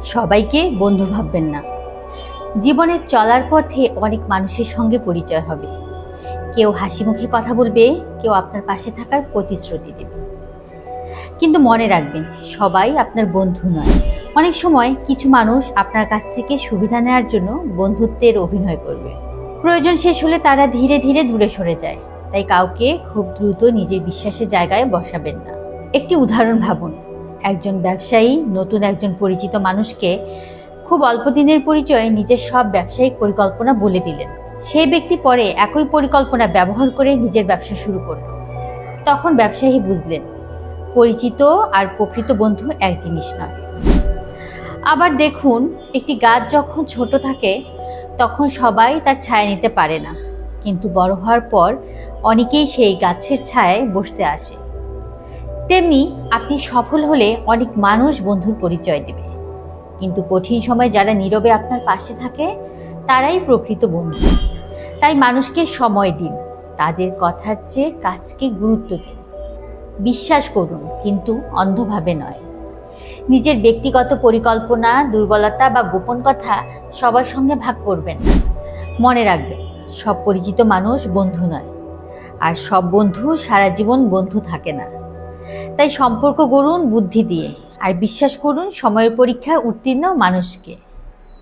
সবাইকে বন্ধু ভাববেন না। জীবনের চলার পথে অনেক মানুষের সঙ্গে পরিচয় হবে। কেউ হাসি মুখে কথা বলবে, কেউ আপনার পাশে থাকার প্রতিশ্রুতি দেবে। কিন্তু মনে রাখবেন, সবাই আপনার বন্ধু নয়। অনেক সময় কিছু মানুষ আপনার কাছ থেকে সুবিধা নেওয়ার জন্য বন্ধুত্বের অভিনয় করবে। প্রয়োজন শেষ হলে তারা ধীরে ধীরে দূরে সরে যায়। তাই কাউকে খুব দ্রুত নিজের বিশ্বাসের জায়গায় বসাবেন না। একটি উদাহরণ ভাবুন, একজন ব্যবসায়ী নতুন একজন পরিচিত মানুষকে খুব অল্প দিনের পরিচয়ে নিজের সব ব্যবসায়িক পরিকল্পনা বলে দিলেন। সেই ব্যক্তি পরে একই পরিকল্পনা ব্যবহার করে নিজের ব্যবসা শুরু করল। তখন ব্যবসায়ী বুঝলেন, পরিচিত আর প্রকৃত বন্ধু এক জিনিস নয়। আবার দেখুন, একটি গাছ যখন ছোট থাকে তখন সবাই তার ছায়া নিতে পারে না, কিন্তু বড় হওয়ার পর অনেকেই সেই গাছের ছায়ায় বসতে আসে। তেমনি আপনি সফল হলে অনেক মানুষ বন্ধুর পরিচয় দেবে, কিন্তু কঠিন সময় যারা নীরবে আপনার পাশে থাকে তারাই প্রকৃত বন্ধু। তাই মানুষকে সময় দিন, তাদের কথার চেয়ে কাজকে গুরুত্ব দিন। বিশ্বাস করুন, কিন্তু অন্ধভাবে নয়। নিজের ব্যক্তিগত পরিকল্পনা, দুর্বলতা বা গোপন কথা সবার সঙ্গে ভাগ করবেন না। মনে রাখবেন, সব পরিচিত মানুষ বন্ধু নয়, আর সব বন্ধু সারা জীবন বন্ধু থাকে না। তাই সম্পর্ক গড়ুন বুদ্ধি দিয়ে, আর বিশ্বাস করুন সময়ের পরীক্ষায় উত্তীর্ণ মানুষকে।